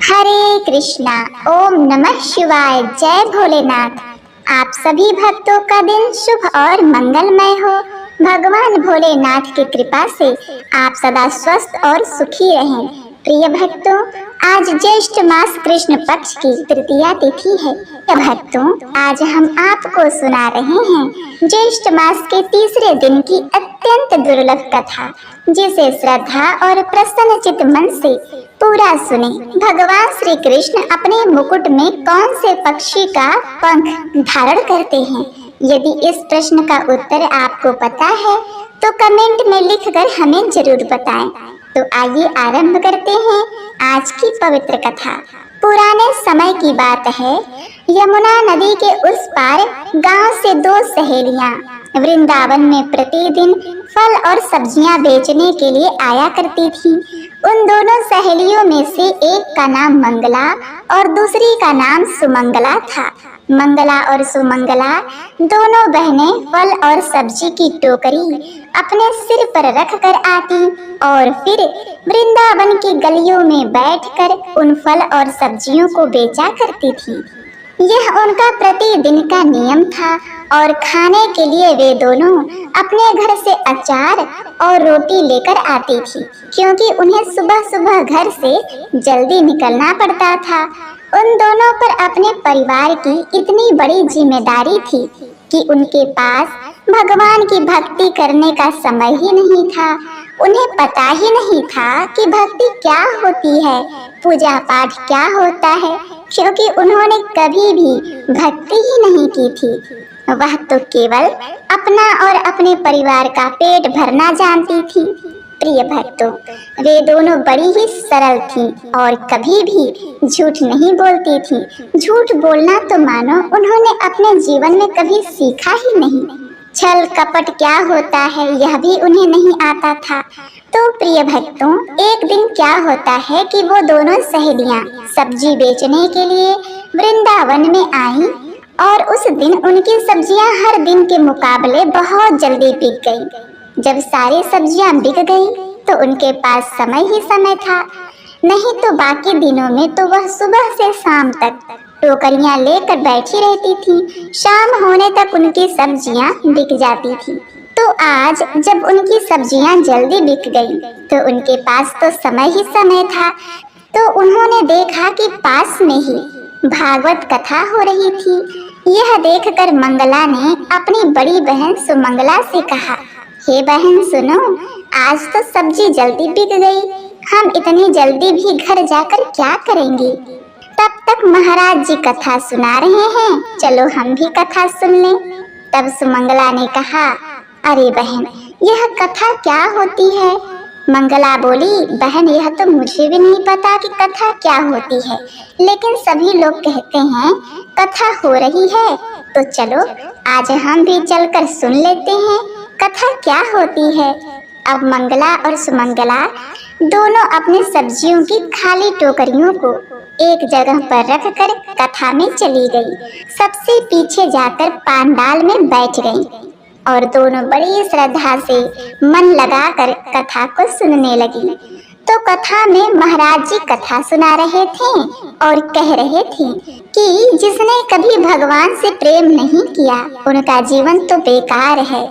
हरे कृष्णा। ओम नमः शिवाय। जय भोलेनाथ। आप सभी भक्तों का दिन शुभ और मंगलमय हो। भगवान भोलेनाथ की कृपा से आप सदा स्वस्थ और सुखी रहें। प्रिय भक्तों, आज ज्येष्ठ मास कृष्ण पक्ष की तृतीया तिथि है। प्रिय भक्तों, आज हम आपको सुना रहे हैं ज्येष्ठ मास के तीसरे दिन की अत्यंत दुर्लभ कथा, जिसे श्रद्धा और प्रसन्नचित मन से पूरा सुने। भगवान श्री कृष्ण अपने मुकुट में कौन से पक्षी का पंख धारण करते हैं? यदि इस प्रश्न का उत्तर आपको पता है तो कमेंट में लिखकर हमें जरूर बताएं। तो आइए आरंभ करते हैं आज की पवित्र कथा। पुराने समय की बात है, यमुना नदी के उस पार गांव से दो सहेलियां वृंदावन में प्रतिदिन फल और सब्जियां बेचने के लिए आया करती थी। उन दोनों सहेलियों में से एक का नाम मंगला और दूसरी का नाम सुमंगला था। मंगला और सुमंगला दोनों बहनें फल और सब्जी की टोकरी अपने सिर पर रख कर आती और फिर वृंदावन की गलियों में बैठकर उन फल और सब्जियों को बेचा करती थी। यह उनका प्रतिदिन का नियम था और खाने के लिए वे दोनों अपने घर से अचार और रोटी लेकर आती थी, क्योंकि उन्हें सुबह सुबह घर से जल्दी निकलना पड़ता था। उन दोनों पर अपने परिवार की इतनी बड़ी जिम्मेदारी थी कि उनके पास भगवान की भक्ति करने का समय ही नहीं था। उन्हें पता ही नहीं था कि भक्ति क्या होती है, पूजा पाठ क्या होता है, क्योंकि उन्होंने कभी भी भक्ति ही नहीं की थी। वह तो केवल अपना और अपने परिवार का पेट भरना जानती थी। प्रिय भक्तों, वे दोनों बड़ी ही सरल थीं और कभी भी झूठ नहीं बोलती थीं। झूठ बोलना तो मानो उन्होंने अपने जीवन में कभी सीखा ही नहीं। छल कपट क्या होता है यह भी उन्हें नहीं आता था। तो प्रिय भक्तों, एक दिन क्या होता है कि वो दोनों सहेलियां सब्जी बेचने के लिए वृंदावन में आईं और उस दिन उनकी सब्जियां हर दिन के मुकाबले बहुत जल्दी बिक गईं। जब सारी सब्जियां बिक गईं तो उनके पास समय ही समय था, नहीं तो बाकी दिनों में तो वह सुबह से शाम तक टोकरियां लेकर बैठी रहती थी। शाम होने तक उनकी सब्जियां बिक जाती थी। तो आज जब उनकी सब्जियां जल्दी बिक गईं तो उनके पास तो समय ही समय था। तो उन्होंने देखा कि पास में ही भागवत कथा हो रही थी। यह देखकर मंगला ने अपनी बड़ी बहन सुमंगला से कहा, हे बहन सुनो, आज तो सब्जी जल्दी बिक गई, हम इतनी जल्दी भी घर जाकर क्या करेंगे? तब तक महाराज जी कथा सुना रहे हैं, चलो हम भी कथा सुन लें। तब सुमंगला ने कहा, अरे बहन, यह कथा क्या होती है? मंगला बोली, बहन यह तो मुझे भी नहीं पता कि कथा क्या होती है, लेकिन सभी लोग कहते हैं कथा हो रही है, तो चलो आज हम भी चलकर सुन लेते हैं कथा क्या होती है। अब मंगला और सुमंगला दोनों अपनी सब्जियों की खाली टोकरियों को एक जगह पर रखकर कथा में चली गई। सबसे पीछे जाकर पांडाल में बैठ गई और दोनों बड़ी श्रद्धा से मन लगाकर कथा को सुनने लगी। तो कथा में महाराज जी कथा सुना रहे थे और कह रहे थे कि जिसने कभी भगवान से प्रेम नहीं किया उनका जीवन तो बेकार है।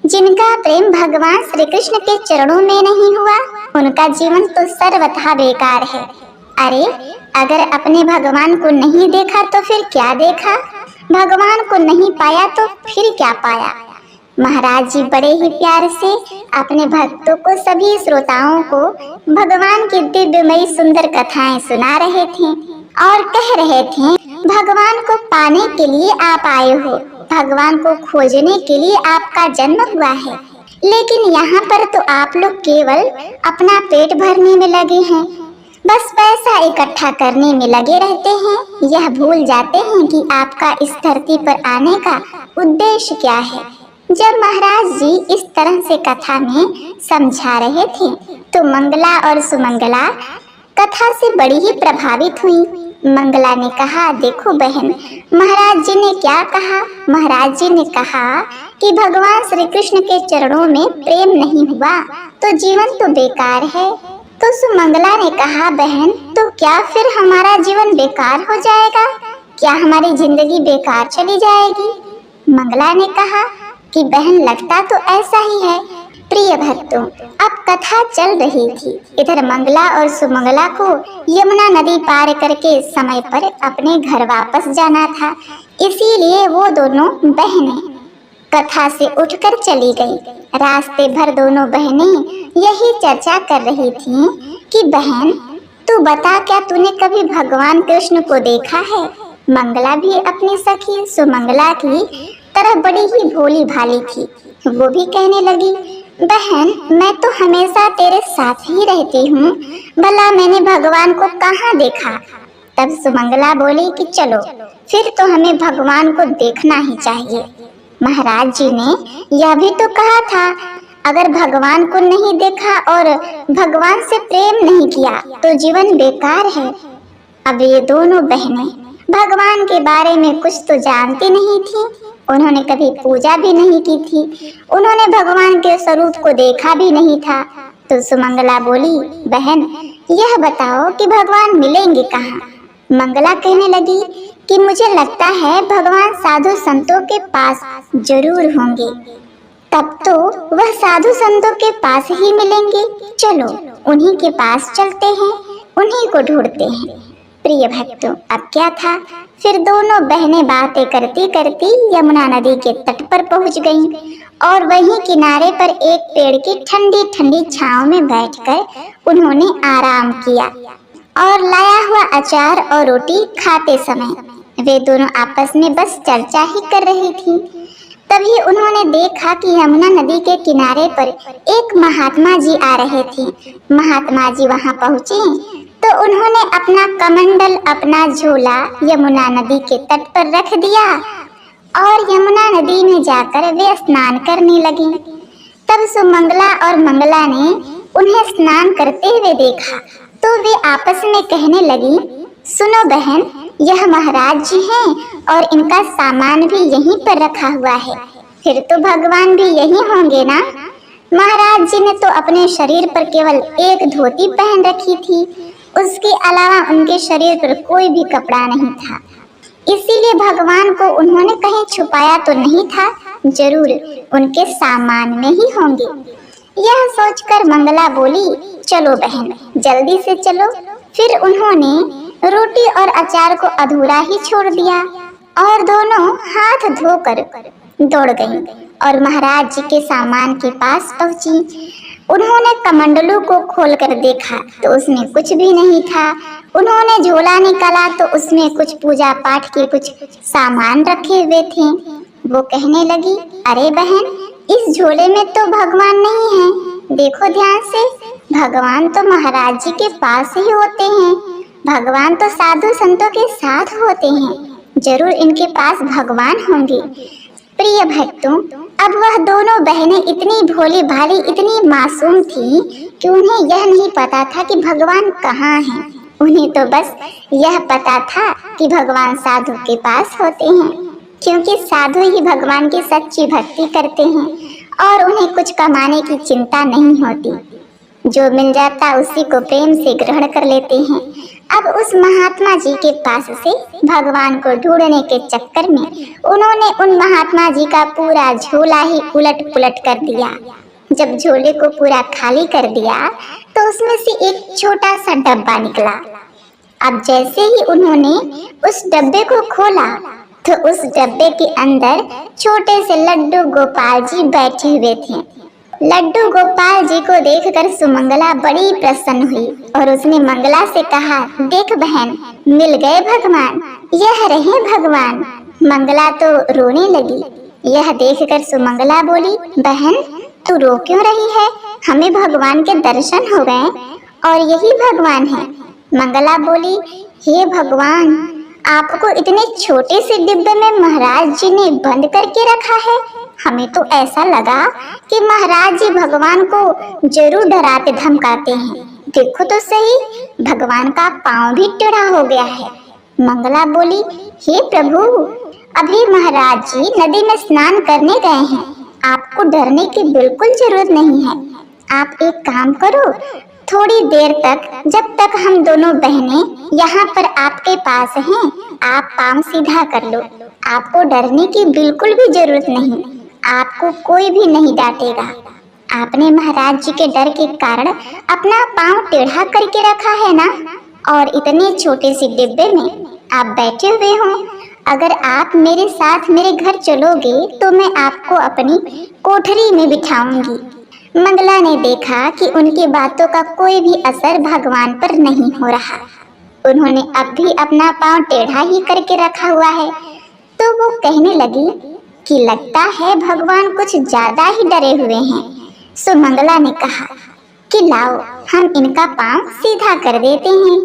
जिनका प्रेम भगवान श्री कृष्ण के चरणों में नहीं हुआ उनका जीवन तो सर्वथा बेकार है। अरे, अगर अपने भगवान को नहीं देखा तो फिर क्या देखा? भगवान को नहीं पाया तो फिर क्या पाया? महाराज जी बड़े ही प्यार से अपने भक्तों को, सभी श्रोताओं को भगवान की दिव्यमयी सुंदर कथाएं सुना रहे थे और कह रहे थे, भगवान को पाने के लिए आप आए हो, भगवान को खोजने के लिए आपका जन्म हुआ है, लेकिन यहाँ पर तो आप लोग केवल अपना पेट भरने में लगे हैं, बस पैसा इकट्ठा करने में लगे रहते हैं। यह भूल जाते हैं कि आपका इस धरती पर आने का उद्देश्य क्या है। जब महाराज जी इस तरह से कथा में समझा रहे थे तो मंगला और सुमंगला कथा से बड़ी ही प्रभावित हुई। मंगला ने कहा, देखो बहन, महाराज जी ने क्या कहा? महाराज जी ने कहा कि भगवान श्री कृष्ण के चरणों में प्रेम नहीं हुआ तो जीवन तो बेकार है। तो सुमंगला ने कहा, बहन तो क्या फिर हमारा जीवन बेकार हो जाएगा? क्या हमारी जिंदगी बेकार चली जाएगी? मंगला ने कहा कि बहन लगता तो ऐसा ही है। प्रिय भक्तों, अब कथा चल रही थी। इधर मंगला और सुमंगला को यमुना नदी पार करके समय पर अपने घर वापस जाना था, इसीलिए वो दोनों बहनें कथा से उठकर चली गई। रास्ते भर दोनों बहनें यही चर्चा कर रही थीं कि बहन तू बता, क्या तूने कभी भगवान कृष्ण को देखा है? मंगला भी अपनी सखी सुमंगला की तरह बड़ी ही भोली भाली थी। वो भी कहने लगी, बहन मैं तो हमेशा तेरे साथ ही रहती हूँ, भला मैंने भगवान को कहाँ देखा? तब सुमंगला बोली कि चलो फिर तो हमें भगवान को देखना ही चाहिए। महाराज जी ने यह भी तो कहा था, अगर भगवान को नहीं देखा और भगवान से प्रेम नहीं किया तो जीवन बेकार है। अब ये दोनों बहनें भगवान के बारे में कुछ तो जानती नहीं थी। उन्होंने कभी पूजा भी नहीं की थी, उन्होंने भगवान के स्वरूप को देखा भी नहीं था। तो सुमंगला बोली, बहन यह बताओ कि भगवान मिलेंगे कहाँ? मंगला कहने लगी कि मुझे लगता है भगवान साधु संतों के पास जरूर होंगे। तब तो वह साधु संतों के पास ही मिलेंगे। चलो उन्हीं के पास चलते हैं, उन्हीं को ढूंढते हैं। प्रिय भक्तों, अब क्या था, फिर दोनों बहनें बातें करती करती यमुना नदी के तट पर पहुंच गईं और वहीं किनारे पर एक पेड़ की ठंडी ठंडी छांव में बैठकर उन्होंने आराम किया और लाया हुआ अचार और रोटी खाते समय वे दोनों आपस में बस चर्चा ही कर रही थी। तभी उन्होंने देखा कि यमुना नदी के किनारे पर एक महात्मा जी आ रहे थे। महात्मा जी वहां पहुंचे तो उन्होंने अपना कमंडल, अपना झोला यमुना नदी के तट पर रख दिया और यमुना नदी में जाकर वे स्नान करने लगी। तब सुमंगला और मंगला ने उन्हें स्नान करते हुए देखा तो वे आपस में कहने लगी, सुनो बहन, यह महाराज जी हैं और इनका सामान भी यहीं पर रखा हुआ है, फिर तो भगवान भी यहीं होंगे ना? महाराज जी ने तो अपने शरीर पर केवल एक धोती पहन रखी थी, उसके अलावा उनके शरीर पर कोई भी कपड़ा नहीं था, इसीलिए भगवान को उन्होंने कहीं छुपाया तो नहीं था, जरूर उनके सामान में ही होंगे। यह सोचकर मंगला बोली, चलो बहन जल्दी से चलो। फिर उन्होंने रोटी और अचार को अधूरा ही छोड़ दिया और दोनों हाथ धोकर दौड़ गईं और महाराज जी के सामान के पास पहुंची। उन्होंने कमंडलू को खोलकर देखा तो उसमें कुछ भी नहीं था। उन्होंने झोला निकाला तो उसमें कुछ पूजा पाठ के कुछ सामान रखे हुए थे। वो कहने लगी, अरे बहन, इस झोले में तो भगवान नहीं है, देखो ध्यान से, भगवान तो महाराज जी के पास ही होते हैं, भगवान तो साधु संतों के साथ होते हैं, जरूर इनके पास भगवान होंगे। प्रिय भक्तों, अब वह दोनों बहनें इतनी भोली भाली, इतनी मासूम थी कि उन्हें यह नहीं पता था कि भगवान कहाँ हैं। उन्हें तो बस यह पता था कि भगवान साधु के पास होते हैं, क्योंकि साधु ही भगवान की सच्ची भक्ति करते हैं और उन्हें कुछ कमाने की चिंता नहीं होती, जो मिल जाता उसी को प्रेम से ग्रहण कर लेते हैं। अब उस महात्मा जी के पास से भगवान को ढूंढने के चक्कर में उन्होंने उन महात्मा जी का पूरा झोला ही उलट पुलट कर दिया। जब झोले को पूरा खाली कर दिया तो उसमें से एक छोटा सा डब्बा निकला। अब जैसे ही उन्होंने उस डब्बे को खोला तो उस डब्बे के अंदर छोटे से लड्डू गोपाल जी बैठे हुए थे। लड्डू गोपाल जी को देखकर सुमंगला बड़ी प्रसन्न हुई और उसने मंगला से कहा, देख बहन, मिल गए भगवान, यह रहे भगवान। मंगला तो रोने लगी। यह देखकर सुमंगला बोली, बहन तू रो क्यों रही है? हमें भगवान के दर्शन हो गए और यही भगवान है। मंगला बोली, हे भगवान, आपको इतने छोटे से डिब्बे में महाराज जी ने बंद करके रखा है। हमें तो ऐसा लगा कि महाराज जी भगवान को जरूर डराते धमकाते हैं। देखो तो सही, भगवान का पांव भी टेढ़ा हो गया है। मंगला बोली, हे प्रभु, अभी महाराज जी नदी में स्नान करने गए हैं, आपको डरने की बिल्कुल जरूरत नहीं है। आप एक काम करो, थोड़ी देर तक, जब तक हम दोनों बहनें यहाँ पर आपके पास हैं, आप पाँव सीधा कर लो। आपको डरने की बिल्कुल भी जरूरत नहीं, आपको कोई भी नहीं डांटेगा। आपने महाराज जी के डर के कारण अपना पाँव टेढ़ा करके रखा है ना, और इतने छोटे से डिब्बे में आप बैठे हुए हो। अगर आप मेरे साथ मेरे घर चलोगे तो मैं आपको अपनी कोठरी में बिठाऊंगी। मंगला ने देखा कि उनकी बातों का कोई भी असर भगवान पर नहीं हो रहा। उन्होंने अब भी अपना पाँव टेढ़ा ही करके रखा हुआ है। तो वो कहने लगी कि लगता है भगवान कुछ ज्यादा ही डरे हुए हैं। सो मंगला ने कहा कि लाओ हम इनका पाँव सीधा कर देते हैं।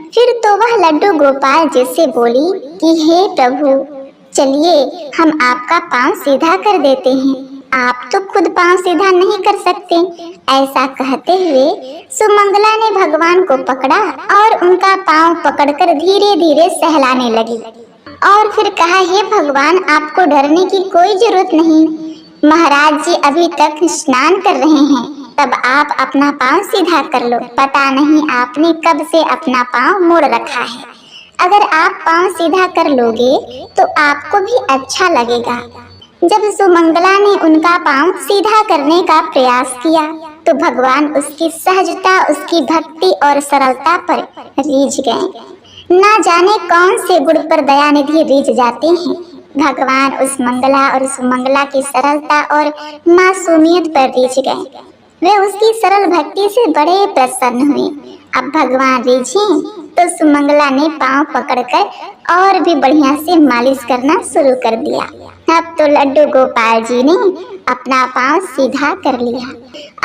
फिर तो वह लड्डू गोपाल जी से बोली कि हे प्रभु, चलिए हम आपका पाँव सीधा कर देते हैं, आप तो खुद पाँव सीधा नहीं कर सकते। ऐसा कहते हुए सुमंगला ने भगवान को पकड़ा और उनका पाँव पकड़कर धीरे धीरे सहलाने लगी और फिर कहा, हे भगवान, आपको डरने की कोई जरूरत नहीं। महाराज जी अभी तक स्नान कर रहे हैं, तब आप अपना पाँव सीधा कर लो। पता नहीं आपने कब से अपना पाँव मोड़ रखा है। अगर आप पाँव सीधा कर लोगे तो आपको भी अच्छा लगेगा। जब सुमंगला ने उनका पाँव सीधा करने का प्रयास किया तो भगवान उसकी सहजता, उसकी भक्ति और सरलता पर रीझ गए। ना जाने कौन से गुण पर दयानिधि रीझ जाते हैं। भगवान उस मंगला और सुमंगला की सरलता और मासूमियत पर रीझ गए। वे उसकी सरल भक्ति से बड़े प्रसन्न हुए। अब भगवान रीझे तो सुमंगला ने पाँव पकड़कर और भी बढ़िया से मालिश करना शुरू कर दिया। अब तो लड्डू गोपाल जी ने अपना पाँव सीधा कर लिया।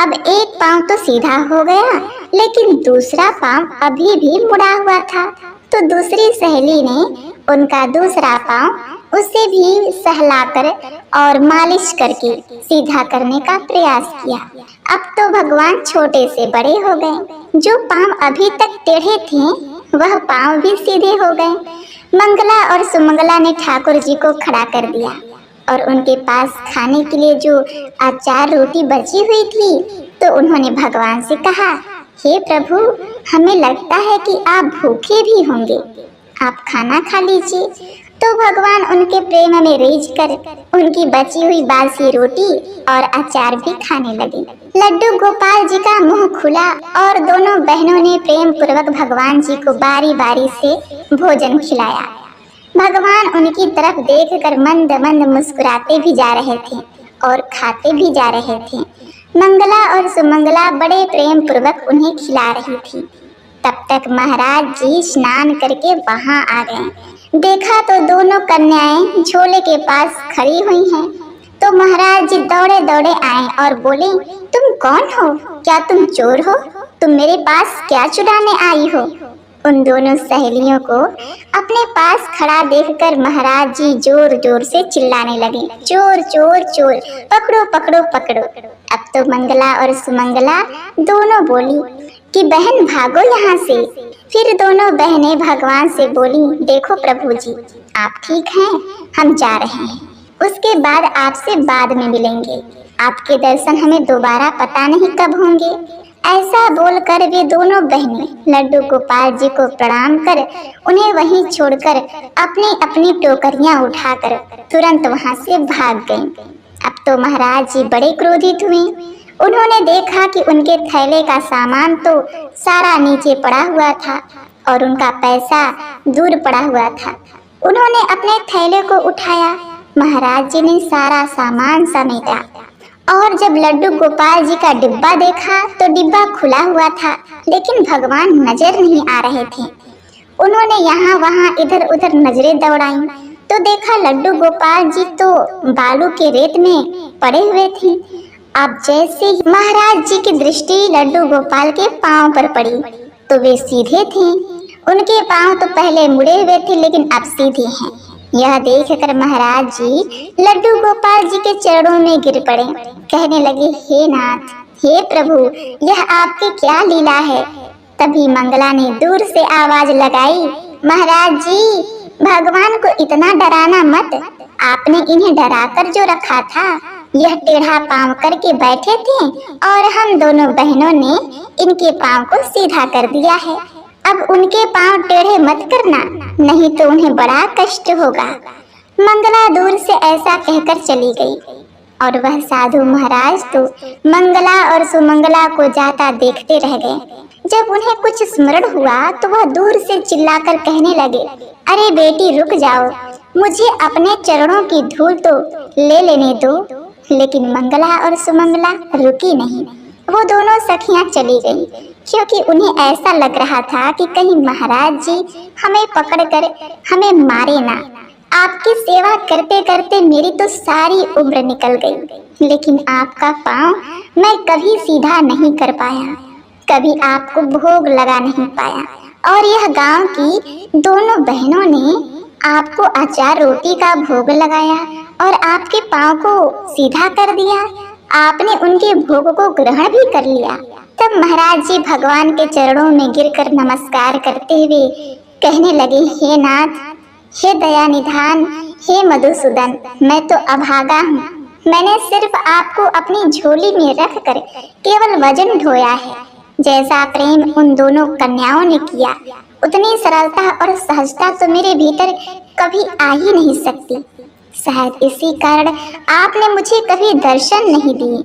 अब एक पाँव तो सीधा हो गया, लेकिन दूसरा पाँव अभी भी मुड़ा हुआ था। तो दूसरी सहेली ने उनका दूसरा पाँव उसे भी सहलाकर और मालिश करके सीधा करने का प्रयास किया। अब तो भगवान छोटे से बड़े हो गए। जो पाँव अभी तक टेढ़े थे वह पाँव भी सीधे हो गए। मंगला और सुमंगला ने ठाकुर जी को खड़ा कर दिया और उनके पास खाने के लिए जो अचार रोटी बची हुई थी तो उन्होंने भगवान से कहा, हे प्रभु, हमें लगता है कि आप भूखे भी होंगे, आप खाना खा लीजिए। तो भगवान उनके प्रेम में रीझ कर उनकी बची हुई बासी रोटी और अचार भी खाने लगे। लड्डू गोपाल जी का मुंह खुला और दोनों बहनों ने प्रेम पूर्वक भगवान जी को बारी बारी से भोजन खिलाया। भगवान उनकी तरफ देखकर मंद मंद मुस्कुराते भी जा रहे थे और खाते भी जा रहे थे। मंगला और सुमंगला बड़े प्रेम पूर्वक उन्हें खिला रही थी। तब तक महाराज जी स्नान करके वहां आ गए। देखा तो दोनों कन्याएं झोले के पास खड़ी हुई हैं। तो महाराज जी दौड़े दौड़े आए और बोले, तुम कौन हो? क्या तुम चोर हो? तुम मेरे पास क्या चुराने आई हो? उन दोनों सहेलियों को अपने पास खड़ा देखकर महाराज जी जोर जोर से चिल्लाने लगे, चोर चोर चोर, पकड़ो पकड़ो पकड़ो। अब तो मंगला और सुमंगला दोनों बोली कि बहन भागो यहाँ से। फिर दोनों बहनें भगवान से बोली, देखो प्रभु जी, आप ठीक हैं, हम जा रहे हैं, उसके बाद आपसे बाद में मिलेंगे। आपके दर्शन हमें दोबारा पता नहीं कब होंगे। ऐसा बोलकर वे दोनों बहनें लड्डू गोपाल जी को प्रणाम कर उन्हें वहीं छोड़कर अपनी अपनी टोकरियां उठाकर तुरंत वहां से भाग गईं। अब तो महाराज जी बड़े क्रोधित हुए। उन्होंने देखा कि उनके थैले का सामान तो सारा नीचे पड़ा हुआ था और उनका पैसा दूर पड़ा हुआ था। उन्होंने अपने थैले को उठाया। महाराज जी ने सारा सामान समेटा और जब लड्डू गोपाल जी का डिब्बा देखा तो डिब्बा खुला हुआ था, लेकिन भगवान नजर नहीं आ रहे थे। उन्होंने यहाँ वहाँ इधर उधर नजरें दौड़ाई तो देखा लड्डू गोपाल जी तो बालू के रेत में पड़े हुए थे। अब जैसे ही महाराज जी की दृष्टि लड्डू गोपाल के पाँव पर पड़ी तो वे सीधे थे। उनके पाँव तो पहले मुड़े हुए थे लेकिन अब सीधे हैं। यह देखकर महाराज जी लड्डू गोपाल जी के चरणों में गिर पड़े, कहने लगे, हे नाथ, हे प्रभु, यह आपकी क्या लीला है। तभी मंगला ने दूर से आवाज लगाई, महाराज जी, भगवान को इतना डराना मत। आपने इन्हें डराकर जो रखा था यह टेढ़ा पांव करके बैठे थे और हम दोनों बहनों ने इनके पांव को सीधा कर दिया है। अब उनके पांव टेढ़े मत करना, नहीं तो उन्हें बड़ा कष्ट होगा। मंगला दूर से ऐसा कहकर चली गई और वह साधु महाराज तो मंगला और सुमंगला को जाता देखते रह गए। जब उन्हें कुछ स्मरण हुआ तो वह दूर से चिल्लाकर कहने लगे, अरे बेटी रुक जाओ, मुझे अपने चरणों की धूल तो ले लेने दो। लेकिन मंगला और सुमंगला रुकी नहीं। वो दोनों सखियां चली गईं, क्योंकि उन्हें ऐसा लग रहा था कि कहीं महाराज जी हमें पकड़कर हमें मारे ना। आपकी सेवा करते करते मेरी तो सारी उम्र निकल गई, लेकिन आपका पांव मैं कभी सीधा नहीं कर पाया, कभी आपको भोग लगा नहीं पाया। और यह गांव की दोनों बहनों ने आपको अचार रोटी का भोग लगाया और आपके पांव को सीधा कर दिया। आपने उनके भोग को ग्रहण भी कर लिया। तब महाराज जी भगवान के चरणों में गिरकर नमस्कार करते हुए कहने लगे, हे नाथ, हे दया निधान, हे मधुसूदन, मैं तो अभागा हूँ। मैंने सिर्फ आपको अपनी झोली में रखकर केवल वजन ढोया है। जैसा प्रेम उन दोनों कन्याओं ने किया, उतनी सरलता और सहजता तो मेरे भीतर कभी आ ही नहीं सकती। शायद इसी कारण आपने मुझे कभी दर्शन नहीं दिए।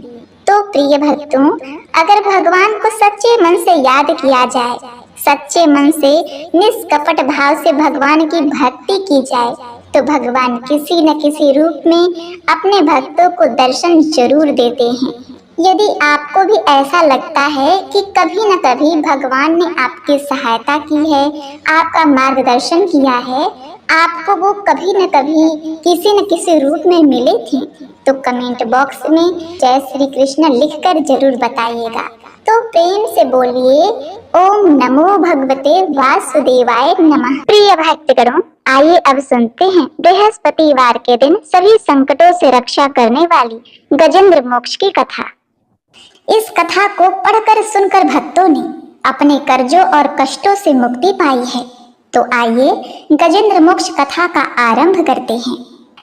तो प्रिय भक्तों, अगर भगवान को सच्चे मन से याद किया जाए, सच्चे मन से निष्कपट भाव से भगवान की भक्ति की जाए, तो भगवान किसी न किसी रूप में अपने भक्तों को दर्शन जरूर देते हैं। यदि आपको भी ऐसा लगता है कि कभी न कभी भगवान ने आपकी सहायता की है, आपका मार्गदर्शन किया है, आपको वो कभी न कभी किसी न किसी रूप में मिले थे, तो कमेंट बॉक्स में जय श्री कृष्ण लिखकर जरूर बताइएगा। तो प्रेम से बोलिए, ओम नमो भगवते वासुदेवाय नमः। प्रिय भक्तगणों, आइए अब सुनते हैं बृहस्पतिवार के दिन सभी संकटों से रक्षा करने वाली गजेंद्र मोक्ष की कथा। इस कथा को पढ़कर सुनकर भक्तों ने अपने कर्जों और कष्टों से मुक्ति पाई है। तो आइए गजेंद्र मोक्ष कथा का आरंभ करते हैं।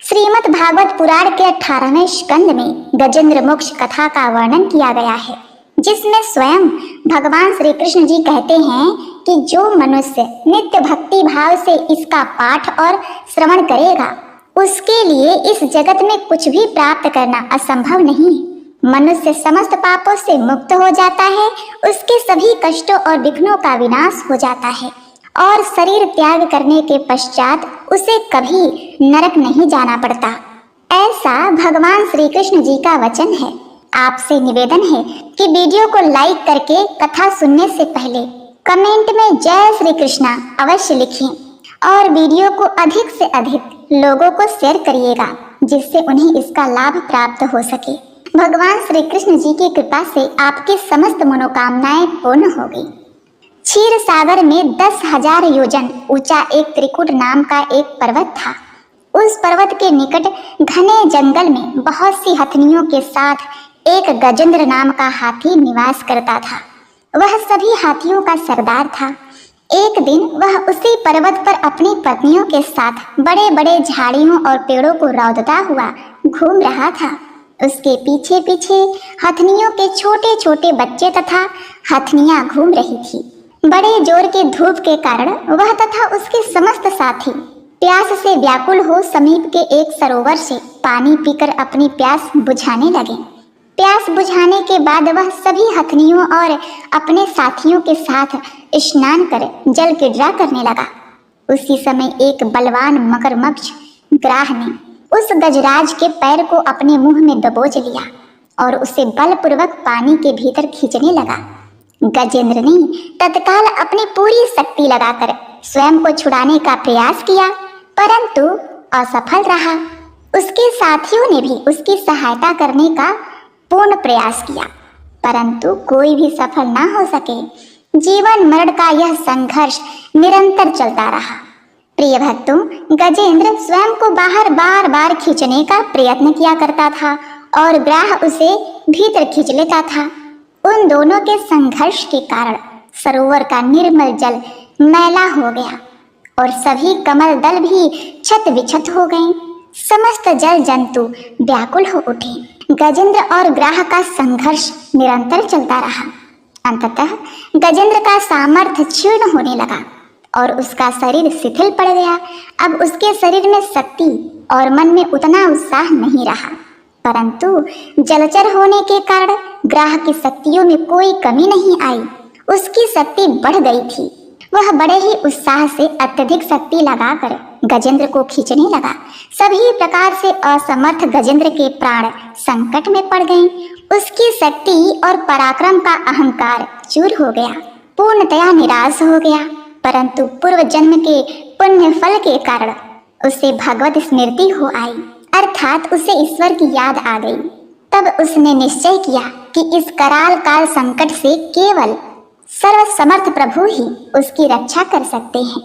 श्रीमद् भागवत पुराण के 18वें स्कंद में गजेंद्र मोक्ष कथा का वर्णन किया गया है, जिसमें स्वयं भगवान श्री कृष्ण जी कहते हैं कि जो मनुष्य नित्य भक्ति भाव से इसका पाठ और श्रवण करेगा, उसके लिए इस जगत में कुछ भी प्राप्त करना असंभव नहीं। मनुष्य समस्त पापों से मुक्त हो जाता है, उसके सभी कष्टों और विघ्नों का विनाश हो जाता है और शरीर त्याग करने के पश्चात उसे कभी नरक नहीं जाना पड़ता। ऐसा भगवान श्री कृष्ण जी का वचन है। आपसे निवेदन है कि वीडियो को लाइक करके कथा सुनने से पहले कमेंट में जय श्री कृष्णा अवश्य लिखें और वीडियो को अधिक से अधिक लोगों को शेयर करिएगा, जिससे उन्हें इसका लाभ प्राप्त हो सके। भगवान श्री कृष्ण जी की कृपा से आपकी समस्त मनोकामनाएं पूर्ण हो गई। क्षीर सागर में 10,000 योजन ऊंचा एक त्रिकुट नाम का एक पर्वत था। उस पर्वत के निकट घने जंगल में बहुत सी हथनियों के साथ एक गजेंद्र नाम का हाथी निवास करता था। वह सभी हाथियों का सरदार था। एक दिन वह उसी पर्वत पर अपनी पत्नियों के साथ बड़े बड़े झाड़ियों और पेड़ों को रौंदता हुआ घूम रहा था। उसके पीछे पीछे हथनियों के छोटे छोटे बच्चे तथा हथनियां घूम रही थी। बड़े जोर के धूप के कारण वह तथा उसके समस्त साथी प्यास से व्याकुल हो समीप के एक सरोवर से पानी पीकर अपनी प्यास बुझाने लगे। प्यास बुझाने के बाद वह सभी हथनियों और अपने साथियों के साथ स्नान कर जल की ड्रा करने लगा। उसी समय एक बलवान मगरमच्छ ग्राह ने उस गजराज के पैर को अपने मुंह में दबोच लिया और उसे बलपूर्वक पानी के भीतर खींचने लगा। गजेंद्र ने तत्काल अपनी पूरी शक्ति लगाकर स्वयं को छुड़ाने का प्रयास किया, परंतु असफल रहा। उसके साथियों ने भी उसकी सहायता करने का पूर्ण प्रयास किया, परंतु कोई भी सफल ना हो सके। जीवन मरण का यह संघर्ष निरंतर चलता रहा। प्रिय भक्तों, गजेंद्र स्वयं को बाहर बार बार खींचने का प्रयत्न किया करता था और ग्राह उसे भीतर खींच लेता था। उन दोनों के संघर्ष के कारण सरोवर का निर्मल जल मैला हो गया और सभी कमल दल भी छत विछत हो गए। समस्त जल जंतु व्याकुल हो उठे। गजेंद्र और ग्राह का संघर्ष निरंतर चलता रहा। अंततः गजेंद्र का सामर्थ्य क्षीण होने लगा और उसका शरीर शिथिल पड़ गया। अब उसके शरीर में शक्ति और मन में उतना उत्साह नहीं रहा, परंतु जलचर होने के कारण ग्राह की शक्तियों में कोई कमी नहीं आई। उसकी शक्ति बढ़ गई थी। वह बड़े ही उत्साह से अत्यधिक शक्ति लगाकर गजेंद्र को खींचने लगा। सभी प्रकार से असमर्थ गजेंद्र के प्राण संकट में पड़ गए। उसकी शक्ति और पराक्रम का अहंकार चूर हो गया, पूर्णतया निराश हो गया। परंतु पूर्व जन्म के पुण्य फल के कारण उसे भगवत स्मृति हो आई, अर्थात उसे ईश्वर की याद आ गई। तब उसने निश्चय किया कि इस कराल काल संकट से केवल सर्वसमर्थ प्रभु ही उसकी रक्षा कर सकते हैं।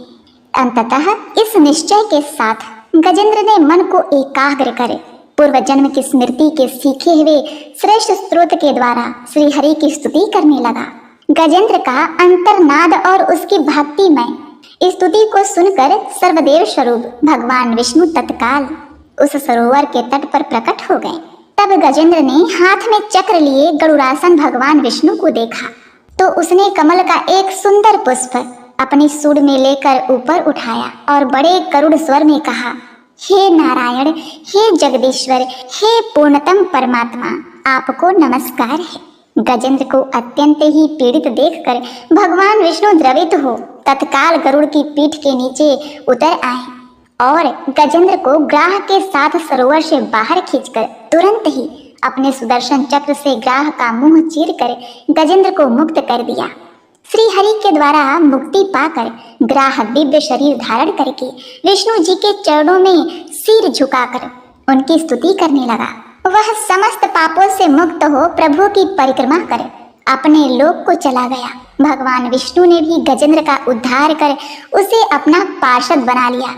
अंततः इस निश्चय के साथ गजेंद्र ने मन को एकाग्र कर पूर्व जन्म की स्मृति के सीखे हुए श्रेष्ठ स्रोत के द्वारा श्री हरि की स्तुति करने लगा। गजेंद्र का अंतर्नाद और उसकी भक्तिमय स्तुति को सुनकर सर्वदेव स्वरूप भगवान विष्णु तत्काल उस सरोवर के तट पर प्रकट हो गए। तब गजेंद्र ने हाथ में चक्र लिए गरुड़ासन भगवान विष्णु को देखा तो उसने कमल का एक सुंदर पुष्प अपनी सूंड में लेकर ऊपर उठाया और बड़े करुण स्वर में कहा, हे नारायण, हे जगदीश्वर, हे पूर्णतम परमात्मा, आपको नमस्कार है। गजेंद्र को अत्यंत ही पीड़ित देखकर भगवान विष्णु द्रवित हो तत्काल गरुड़ की पीठ के नीचे उतर आए और गजेंद्र को ग्राह के साथ सरोवर से बाहर खींचकर तुरंत ही अपने सुदर्शन चक्र से ग्राह का मुंह चीरकर गजेंद्र को मुक्त कर दिया। श्री हरि के द्वारा मुक्ति पाकर ग्राह दिव्य शरीर धारण करके विष्णु जी के चरणों में सिर झुकाकर उनकी स्तुति करने लगा। वह समस्त पापों से मुक्त हो प्रभु की परिक्रमा कर अपने लोक को चला गया। भगवान विष्णु ने भी गजेंद्र का उद्धार कर उसे अपना पार्षद बना लिया।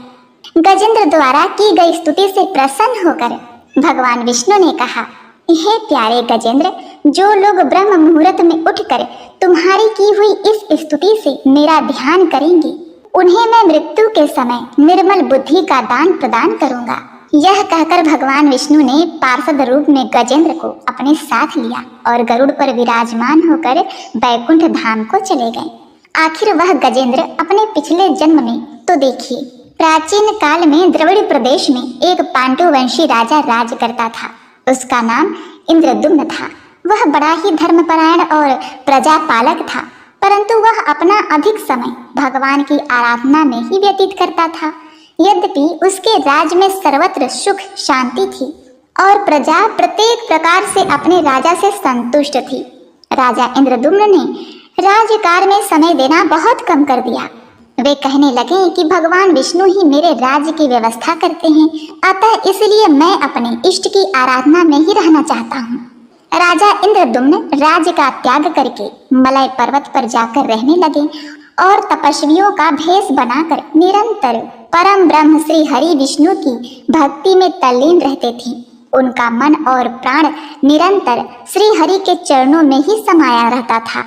गजेंद्र द्वारा की गई स्तुति से प्रसन्न होकर भगवान विष्णु ने कहा, हे प्यारे गजेंद्र, जो लोग ब्रह्म मुहूर्त में उठकर तुम्हारी की हुई इस स्तुति से मेरा ध्यान करेंगे, उन्हें मैं मृत्यु के समय निर्मल बुद्धि का दान प्रदान करूंगा। यह कहकर भगवान विष्णु ने पार्षद रूप में गजेंद्र को अपने साथ लिया और गरुड़ पर विराजमान होकर बैकुंठ धाम को चले गए। आखिर वह गजेंद्र अपने पिछले जन्म में तो देखिए, प्राचीन काल में द्रविड़ प्रदेश में एक पांडुवंशी राजा राज करता था। उसका नाम इंद्रद्युम्न था। वह बड़ा ही धर्मपरायण और प्रजापालक था, परंतु वह अपना अधिक समय भगवान की आराधना में ही व्यतीत करता था। यद्यपि उसके राज्य में सर्वत्र सुख शांति थी और प्रजा प्रत्येक प्रकार से अपने राजा से संतुष्ट थी। राजा इंद्रद्युम्न ने राज्यकाल में समय देना बहुत कम कर दिया। वे कहने लगे कि भगवान विष्णु ही मेरे राज्य की व्यवस्था करते हैं, अतः इसलिए मैं अपने इष्ट की आराधना में ही रहना चाहता हूँ। राजा इंद्रद्युम्न राज्य का त्याग करके मलय पर्वत पर जाकर रहने लगे और तपस्वियों का भेष बनाकर निरंतर परम ब्रह्म श्री हरि विष्णु की भक्ति में तल्लीन रहते थे। उनका मन और प्राण निरंतर श्री हरि के चरणों में ही समाया रहता था।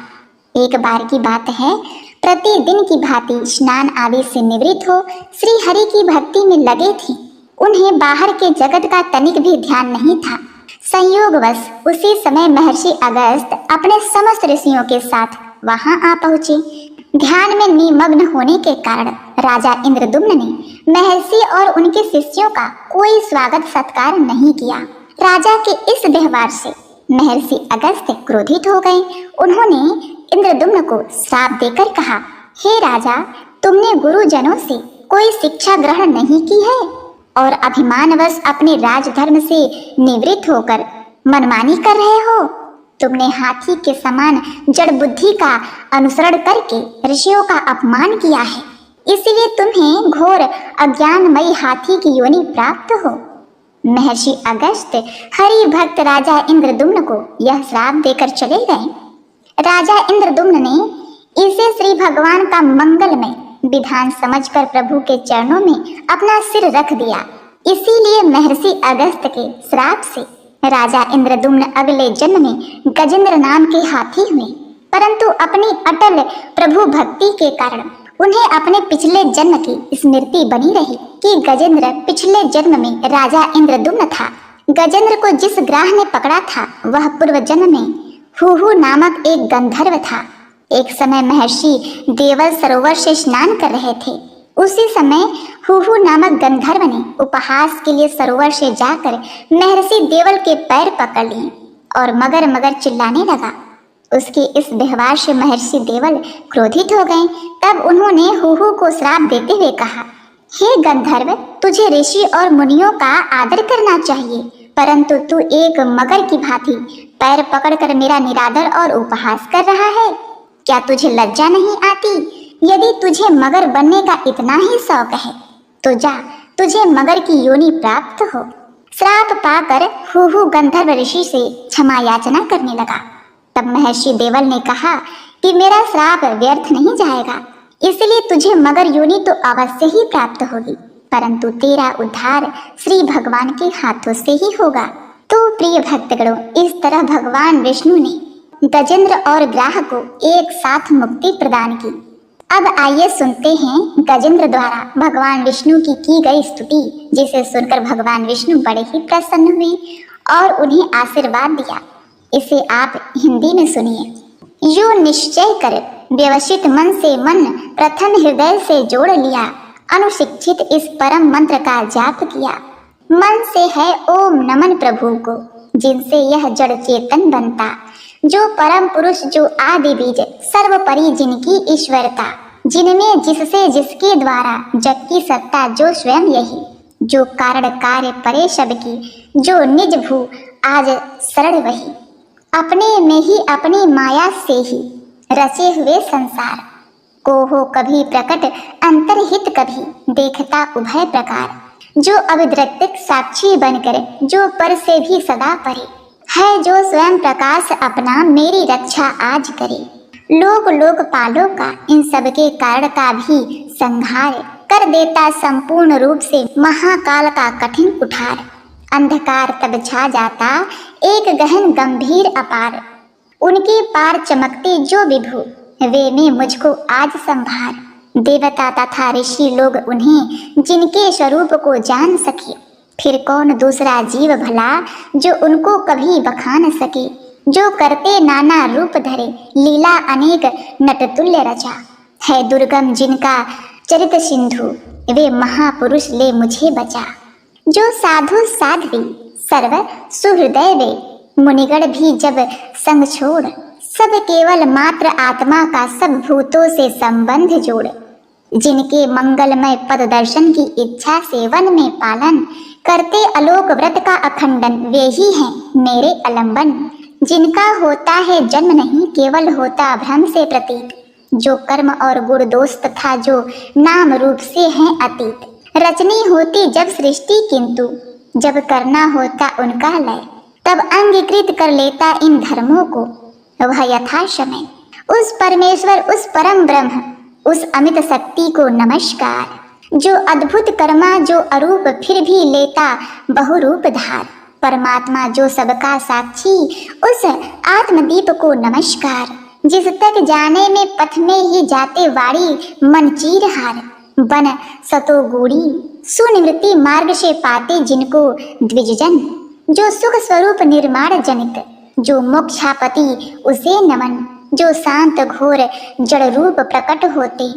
एक बार की बात है, प्रतिदिन की भांति स्नान आदि से निवृत्त हो श्री हरि की भक्ति में लगे थे। उन्हें बाहर के जगत का तनिक भी ध्यान नहीं था। संयोगवश उसी समय महर्षि अगस्त्य अपने समस्त ऋषियों के साथ वहां आ पहुंचे। ध्यान में निमग्न होने के कारण राजा इंद्रद्युम्न ने महर्षि और उनके शिष्यों का कोई स्वागत सत्कार नहीं किया। राजा के इस व्यवहार से महर्षि अगस्त्य क्रोधित हो गए। उन्होंने इंद्रद्युम्न को श्राप देकर कहा, हे राजा, तुमने गुरुजनों से कोई शिक्षा ग्रहण नहीं की है और अभिमानवश अपने राजधर्म से निवृत्त होकर मनमानी कर रहे हो। तुमने हाथी के समान जड़ बुद्धि का अनुसरण करके ऋषियों का अपमान किया है, इसलिए तुम्हें घोर अज्ञानमयी हाथी की योनि प्राप्त हो। महर्षि अगस्त्य हरि भक्त राजा इंद्रद्युम्न को यह श्राप देकर चले गए। राजा इंद्रद्युम्न ने इसे श्री भगवान का मंगलमय विधान समझकर प्रभु के चरणों में अपना सिर रख दिया। इसीलिए महर्षि अगस्त्य के श्राप से राजा इंद्रद्युम्न अगले जन्म में गजेंद्र नाम के हाथी हुए, परंतु अपनी अटल प्रभु भक्ति के कारण उन्हें अपने पिछले जन्म की स्मृति बनी रही। कि गजेंद्र पिछले जन्म में राजा इंद्रदुम्न था। गजेंद्र को जिस ग्राह ने पकड़ा था वह पूर्व जन्म में हुहु नामक एक गंधर्व था। एक समय महर्षि देवल सरोवर से स्नान कर रहे थे। उसी समय हुहु नामक गंधर्व ने उपहास के लिए सरोवर से जाकर महर्षि देवल के पैर पकड़ लिए और मगर मगर चिल्लाने लगा। उसके इस व्यवहार से महर्षि देवल क्रोधित हो गए। तब उन्होंने हुहु को श्राप देते हुए कहा, हे गंधर्व, तुझे ऋषि और मुनियों का आदर करना चाहिए, परंतु तू एक मगर की भांति पैर पकड़कर मेरा निरादर और उपहास कर रहा है। क्या तुझे लज्जा नहीं आती? यदि तुझे मगर बनने का इतना ही शौक है तो जा, तुझे मगर की योनि प्राप्त हो। श्राप पाकर हुहु गंधर्व ऋषि से क्षमा याचना करने लगा। तब महर्षि देवल ने कहा कि मेरा श्राप व्यर्थ नहीं जाएगा, इसलिए तुझे मगर योनि तो अवश्य ही प्राप्त होगी, परंतु तेरा उद्धार श्री भगवान के हाथों से ही होगा। तो प्रिय भक्तगणों, इस तरह भगवान विष्णु ने गजेंद्र और ग्राह को एक साथ मुक्ति प्रदान की। अब आइए सुनते हैं गजेंद्र द्वारा भगवान विष्णु की गई स्तुति, जिसे सुनकर भगवान विष्णु बड़े ही प्रसन्न हुए और उन्हें आशीर्वाद दिया। इसे आप हिंदी में सुनिए। यो निश्चय कर व्यवसित मन से मन प्रथम हृदय से जोड़ लिया, अनुशिक्षित इस परम मंत्र का जाप किया। मन से है ओम नमन प्रभु को, जिनसे यह जड़ चेतन बनता, जो परम पुरुष, जो आदि बीज, सर्वपरि जिनकी ईश्वरता, जिनमें जिससे जिसके द्वारा जग की सत्ता, जो स्वयं यही, जो कारण कार्य परे सबकी, जो निज भू आज शरण वही, अपने में ही अपनी माया से ही रचे हुए संसार को हो कभी प्रकट अंतरहित, कभी देखता उभय प्रकार, जो अविद्रक्तिक साक्षी बनकर, जो पर से भी सदा परे है, जो स्वयं प्रकाश अपना मेरी रक्षा आज करे। लोक लोकपालों का इन सबके कारण का भी संहार कर देता, संपूर्ण रूप से महाकाल का कठिन कुठार। अंधकार तब छा जाता एक गहन गंभीर अपार, उनके पार चमकते जो विभु, वे में मुझको आज संभार। देवता तथा ऋषि लोग उन्हें जिनके स्वरूप को जान सके, फिर कौन दूसरा जीव भला जो उनको कभी बखान सके। जो करते नाना रूप धरे, लीला अनेक नटतुल्य रचा, है दुर्गम जिनका चरित सिंधु, वे महापुरुष ले मुझे बचा। जो साधु साध्वी सर्व सुहृदय वे, मुनिगण भी जब संग छोड़, सब केवल मात्र आत्मा का सब भूतों से संबंध जोड़। जिनके मंगलमय पद दर्शन की इच्छा से वन में पालन करते, अलोक व्रत का अखंडन, वे ही हैं मेरे अलंबन। जिनका होता है जन्म नहीं, केवल होता भ्रम से प्रतीत, जो कर्म और गुण दोष तथा जो नाम रूप से हैं अतीत। रचनी होती जब सृष्टि, किंतु जब करना होता उनका लय, तब अंगीकृत कर लेता इन धर्मों को वह यथा समय। उस परमेश्वर, उस परम ब्रह्म, उस अमित शक्ति को नमस्कार, जो अद्भुत कर्मा, जो अरूप फिर भी लेता बहुरूप धार। परमात्मा जो सबका साक्षी, उस आत्मदीप को नमस्कार, जिस तक जाने में पथ में ही जाते वाणी मन चीर हार। बन सतो गूढ़ी सुनिवृत्ति मार्ग से पाते जिनको द्विजजन, जो सुख स्वरूप निर्माण जनित, जो मोक्षापति उसे नमन। जो शांत घोर जड़ रूप प्रकट होते,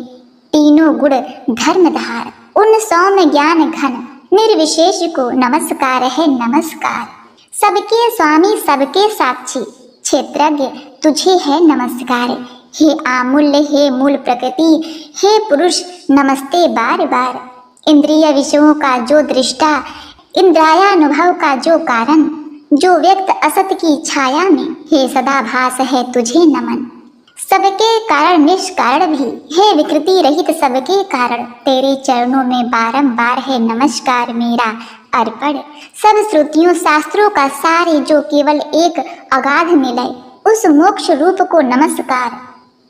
तीनों गुण धर्मधार, उन सौम्य ज्ञान घन निर्विशेष को नमस्कार है नमस्कार। सबके स्वामी सबके साक्षी क्षेत्रज्ञ तुझे है नमस्कार। हे आमूल्य, हे मूल प्रकृति, हे पुरुष नमस्ते बार बार। इंद्रिय विषयों का जो दृष्टा, इंद्रियानुभव का जो कारण, जो व्यक्त असत की छाया में, हे सदाभास है तुझे नमन। सबके कारण निष्कारण भी, हे विकृति रहित सबके कारण, तेरे चरणों में बारंबार है नमस्कार मेरा अर्पण। सब श्रुतियों शास्त्रों का सारे जो केवल एक अगाध मिलय, उस मोक्ष रूप को नमस्कार,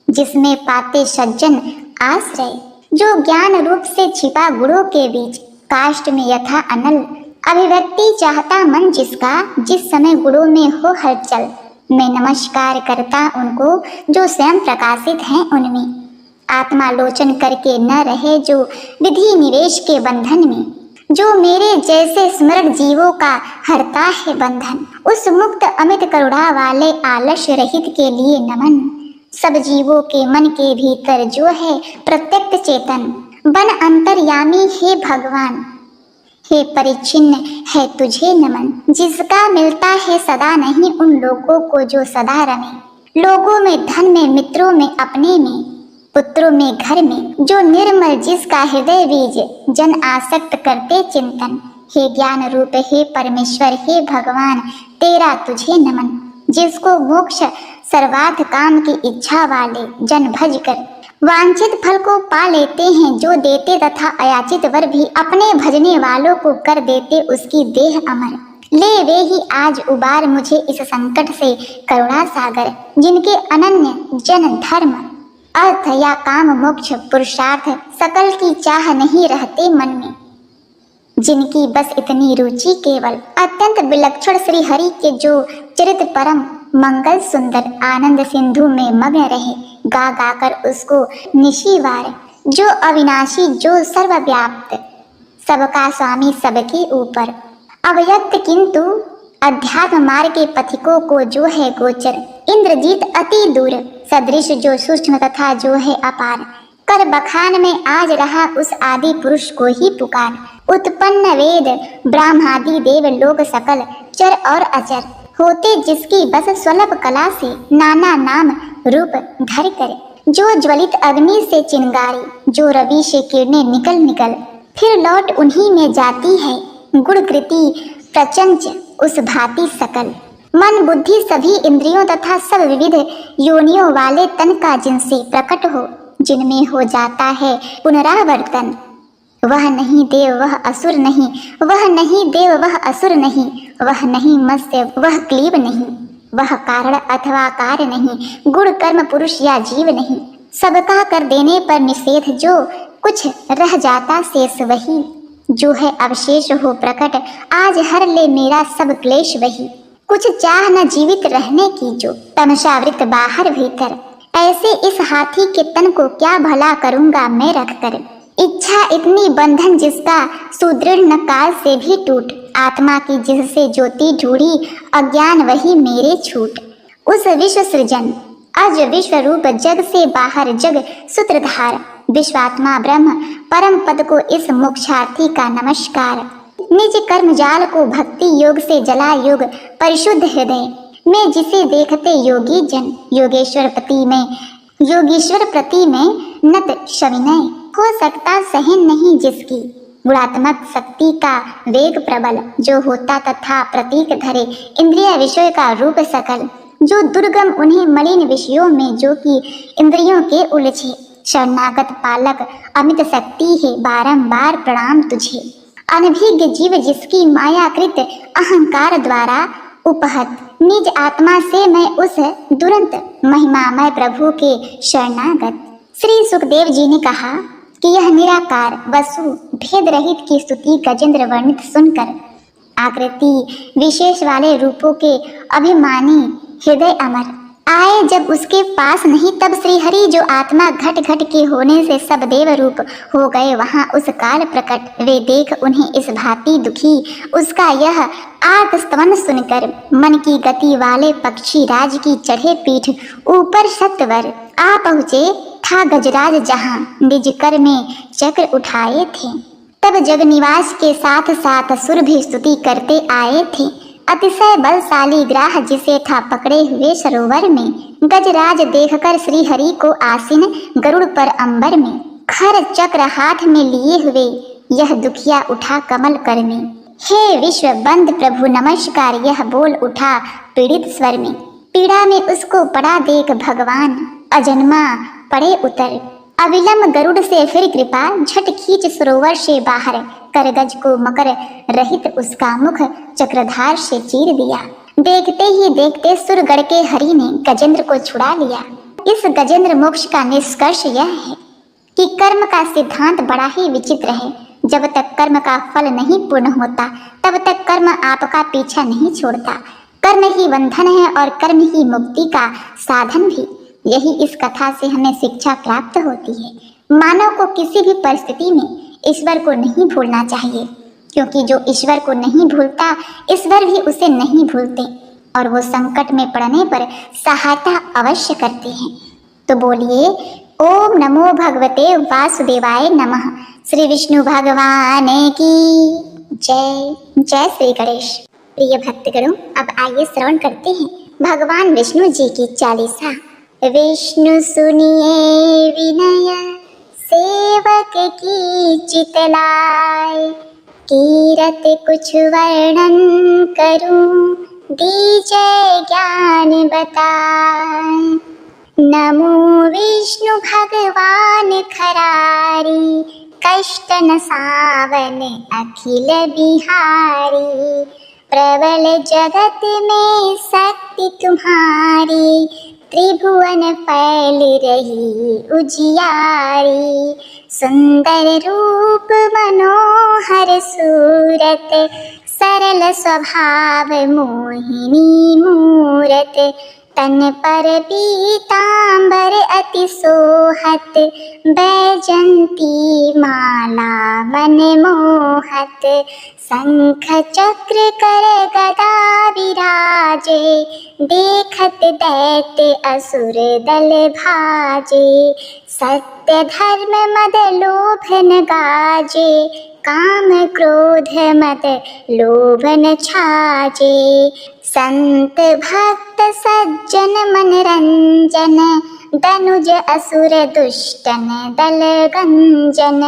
जिसमें पाते सज्जन आश्रय। जो ज्ञान रूप से छिपा गुणों के बीच, काष्ठ में यथा अनल अभिव्यक्ति चाहता मन जिसका, जिस समय गुणों में हो हलचल। मैं नमस्कार करता उनको जो स्वयं प्रकाशित हैं उनमें। आत्मालोचन करके न रहे जो विधि निवेश के बंधन में, जो मेरे जैसे स्मरण जीवों का हरता है बंधन। उस मुक्त अमित करुणा वाले आलस्य रहित के लिए नमन। सब जीवों के मन के भीतर जो है प्रत्यक्ष चेतन, बन अंतर्यामी हे भगवान, हे परिचिन्न है तुझे नमन। जिसका मिलता है सदा नहीं उन लोगों को जो सदा रमे, लोगों में धन में मित्रों में अपने में पुत्रों में घर में, जो निर्मल जिसका हृदय बीज जन आसक्त करते चिंतन। हे ज्ञान रूप हे परमेश्वर हे भगवान तेरा तुझे नमन। जिसको मोक्ष सर्वार्थ काम की इच्छा वाले जन भज कर वांछित फल को पा लेते हैं, जो देते तथा अयाचित वर भी अपने भजने वालों को कर देते उसकी देह अमर। ले वे ही आज उबार मुझे इस संकट से करुणा सागर, जिनके अनन्य जन धर्म अर्थ या काम मोक्ष पुरुषार्थ सकल की चाह नहीं रहते मन में, जिनकी बस इतनी रुचि केवल अत्यंत विलक्षण श्री हरि के जो चरित परम मंगल सुंदर आनंद सिंधु में मग्न रहे, गा गाकर उसको निशिवार। जो अविनाशी जो सर्वव्याप्त सबका स्वामी सबके ऊपर, अव्यक्त किंतु अध्यात्म मार्ग के पथिकों को जो है गोचर। इंद्रजीत अति दूर सदृश जो सूक्ष्म तथा जो है अपार, कर बखान में आज रहा उस आदि पुरुष को ही पुकार। उत्पन्न वेद ब्रह्मादि देव लोक सकल चर और अचर, होते जिसकी बस स्वल्प कला से नाना नाम रूप धर कर। जो ज्वलित अग्नि से चिंगारी, जो रवि से किरणें निकल निकल फिर लौट उन्हीं में जाती है। गुण कृति प्रचंच उस भांति सकल, मन बुद्धि सभी इंद्रियों तथा सब विविध योनियों वाले तन का जिनसे प्रकट हो, जिनमें हो जाता है पुनरावर्तन। वह नहीं देव वह असुर नहीं, वह नहीं देव वह असुर नहीं, वह नहीं मत्स्य वह क्लीब नहीं, वह कारण अथवा कार्य नहीं, गुण कर्म पुरुष या जीव नहीं। सबका कर देने पर निषेध, जो कुछ रह जाता शेष वही, जो है अवशेष हो प्रकट आज हर ले मेरा सब क्लेश वही। कुछ चाह न जीवित रहने की जो तमसावृत बाहर भीतर, ऐसे इस हाथी के तन को क्या भला करूंगा मैं रखकर। इच्छा इतनी बंधन जिसका सुदृढ़ न काल से भी टूट, आत्मा की जिससे ज्योति ढूंढी अज्ञान वही मेरे छूट। उस विश्व सृजन अज विश्व रूप जग से बाहर जग सूत्रधार, विश्वात्मा ब्रह्म परम पद को इस मोक्षार्थी का नमस्कार। निज कर्म जाल को भक्ति योग से जला योग परिशुद्ध हृदय में, जिसे देखते योगी जन योगेश्वर प्रति में नत शविनय। हो सकता सहन नहीं जिसकी गुणात्मक शक्ति का वेग प्रबल, जो होता तथा प्रतीक धरे इंद्रिय विषय का रूप सकल। जो दुर्गम उन्हें मलिन विषयों में जो कि इंद्रियों के उलझे, शरणागत पालक अमित शक्ति है बारंबार प्रणाम तुझे। अनभिज्ञ जीव जिसकी मायाकृत अहंकार द्वारा उपहत, निज आत्मा से मैं उस दुरंत महिमामय प्रभु के शरणागत। श्री सुखदेव जी ने कहा कि यह निराकार वसु भेद रहित की स्तुति गजेंद्र वर्णित सुनकर आकृति विशेष वाले रूपों के अभिमानी हृदय अमर आए जब उसके पास नहीं, तब श्री हरि जो आत्मा घट घट के होने से सब देव रूप हो गए वहां उस काल प्रकट। वे देख उन्हें इस भांति दुखी उसका यह आर्त स्तवन सुनकर, मन की गति वाले पक्षी राज की चढ़े पीठ ऊपर सत्वर आ पहुँचे था गजराज जहाँ निज कर में चक्र उठाए थे। तब जग निवास के साथ साथ सुर भी स्तुति करते आए थे। अतिशय बलशाली ग्राह जिसे था पकड़े हुए सरोवर में, गजराज देखकर श्री हरि को आसीन गरुड़ पर अंबर में, खर चक्र हाथ में लिए हुए यह दुखिया उठा कमल कर में। हे विश्व बंद प्रभु नमस्कार, यह बोल उठा पीड़ित स्वर में। पीड़ा में उसको पड़ा देख भगवान अजन्मा पड़े उतर, अविलंब गरुड़ से फिर कृपा झट खींच सरोवर से बाहर कर गज को मकर रहित उसका मुख चक्रधार से चीर दिया। देखते ही देखते सुरगढ़ के हरि ने गजेंद्र को छुड़ा लिया। इस गजेंद्र मोक्ष का निष्कर्ष यह है कि कर्म का सिद्धांत बड़ा ही विचित्र है। जब तक कर्म का फल नहीं पूर्ण होता तब तक कर्म आपका पीछा नहीं छोड़ता। कर्म ही बंधन है और कर्म ही मुक्ति का साधन भी। यही इस कथा से हमें शिक्षा प्राप्त होती है। मानव को किसी भी परिस्थिति में ईश्वर को नहीं भूलना चाहिए, क्योंकि जो ईश्वर को नहीं भूलता, ईश्वर भी उसे नहीं भूलते और वो संकट में पड़ने पर सहायता अवश्य करते हैं। तो बोलिए ओम नमो भगवते वासुदेवाय नमः। श्री विष्णु भगवान की जय। जय श्री गणेश। प्रिय भक्तगणों, अब आइए श्रवण करते हैं भगवान विष्णु जी की चालीसा। विष्णु सुनिए विनय सेवक की चितलाय, कीरत कुछ वर्णन करूं दीजय ज्ञान बताए। नमो विष्णु भगवान खरारी, कष्ट न सावन अखिल बिहारी। प्रबल जगत में शक्ति तुम्हारी, त्रिभुवन फैल रही उजियारी। सुंदर रूप मनोहर सूरत, सरल स्वभाव मोहिनी मूरत। तन पर पीतांबर अति सोहत, बैजंती माला मन मोहत। शंख चक्र कर गदा विराजे, देखत दैत्य असुर दल भाजे। सत्य धर्म मद लोभ न गाजे, काम क्रोध मद लोभ न छाजे। संत भक्त सज्जन मनरंजन, दनुज असुर दुष्टन दल गंजन।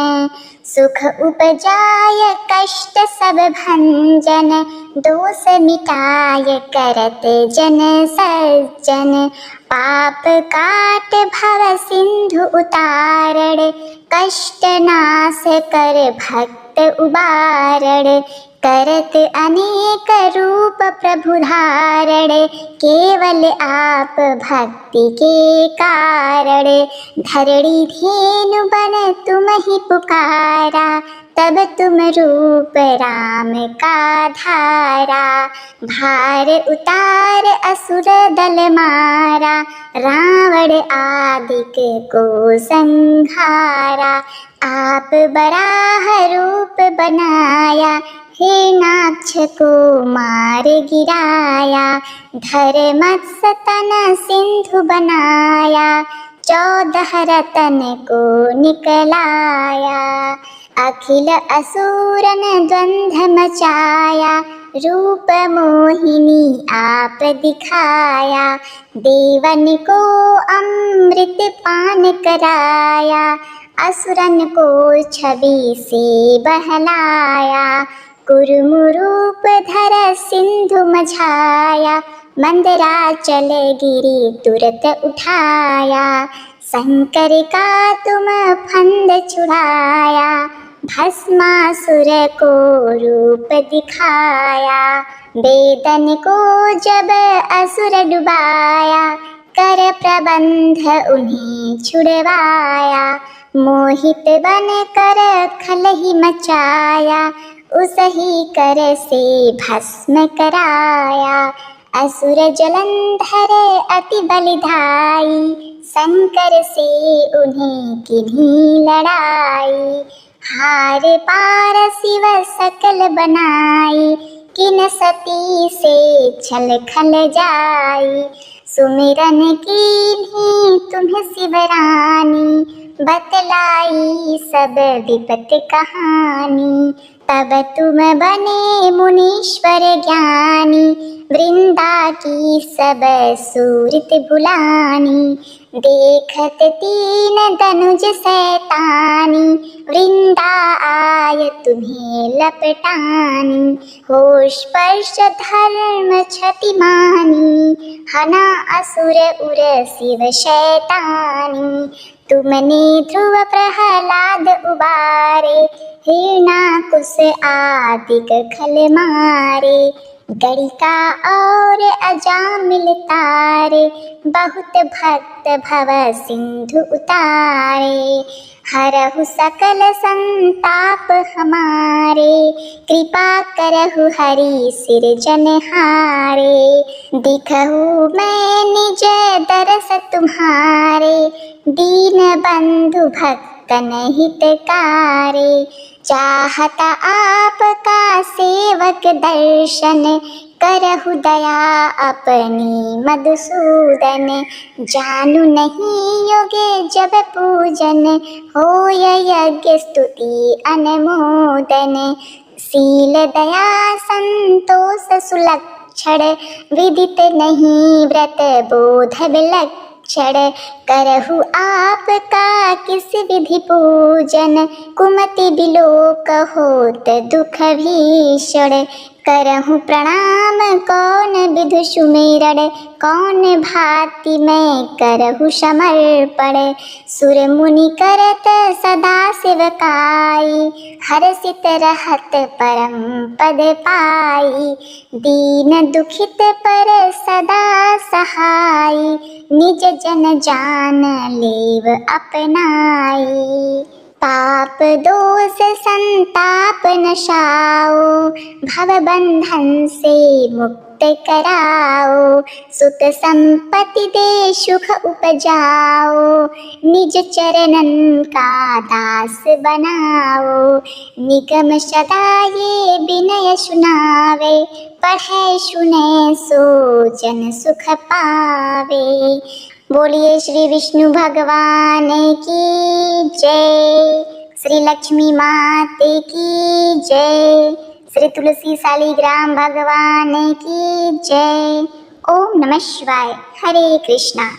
सुख उपजाय कष्ट सब भंजन, दोष मिटाय करत जन सज्जन। पाप काट भव सिंधु उतारण, कष्ट नाश कर भक्त उबारण। करत अनेक रूप प्रभु धारण, केवल आप भक्ति के कारण। धरणी धेनु बन तुम ही पुकारा, तब तुम रूप राम का धारा। भार उतार असुर दल मारा, रावण आदिक को संहारा। आप बराह रूप बनाया, हिरणाक्ष को मार गिराया। धर्मत्स तन सिंधु बनाया, 14 रतन को निकलाया। अखिल असुरन द्वंद्व मचाया, रूप मोहिनी आप दिखाया। देवन को अमृत पान कराया, असुरन को छवि से बहलाया। कुरुमुरूप धर सिंधु मझाया, मंदराचल गिरी तुरत उठाया। शंकर का तुम फंद छुड़ाया, भस्मासुर को रूप दिखाया। वेदन को जब असुर डुबाया, कर प्रबंध उन्हें छुड़वाया। मोहित बन कर खल ही मचाया, उसही कर से भस्म कराया। असुर जलंधर अति बलिधाई, शंकर से उन्हें किन्हीं लड़ाई। हार पार शिव सकल बनाई, किन सती से छल खल जाई। सुमिरन कीन्हीं तुम्हें शिवरानी, बतलाई सब विपत कहानी। तब तुम बने मुनीश्वर ज्ञानी, वृंदा की सब सूरत भुलानी। देखत तीन दनुज सैतानी, वृंदा आय तुम्हें लपटानी। हो स्पर्श धर्म क्षति मानी, हना असुर उर शिव शैतानी। तुमने ध्रुव प्रहलाद उबारे, हिरणाकुश आदिक खल मारे। गणिका और अजामिल तारे, बहुत भक्त भव सिंधु उतारे। हरहु सकल संताप हमारे, कृपा करहु हरि सिरजनहारे। दिखहु मैं निज दरस तुम्हारे, दीन बंधु भक्तन हितकारे। चाहता आपका सेवक दर्शन, करहु दया अपनी मधुसूदन। जानू नहीं योगे जब पूजन, होय यज्ञ स्तुति अनुमोदन। शील दया संतोष सुलक्षण, विदित नहीं व्रत बोध विलक्षण। करहु आपका किस विधि पूजन, कुमति बिलोक होत दुख भीषण। करहु प्रणाम कौन विधु सुमेरन, कौन भांति मैं करहु समर्पण। सुर मुनि करत सदा सेवकाई, हर्षित रहत परम पद पाई। दीन दुखित पर सदा सहाई, निज जन जान लेव अपनाई। पाप दोष संताप नशाओ, भव बंधन से मुक्त कराओ। सुख संपत्ति दे सुख उपजाओ, निज चरणन का दास बनाओ। निगम सदा ये विनय सुनावे, पढ़े सुने सो जन सुख पावे। बोलिए श्री विष्णु भगवान की जय, श्री लक्ष्मी माते की जय, श्री तुलसी शालिग्राम भगवान की जय। ओम नमः शिवाय। हरे कृष्णा।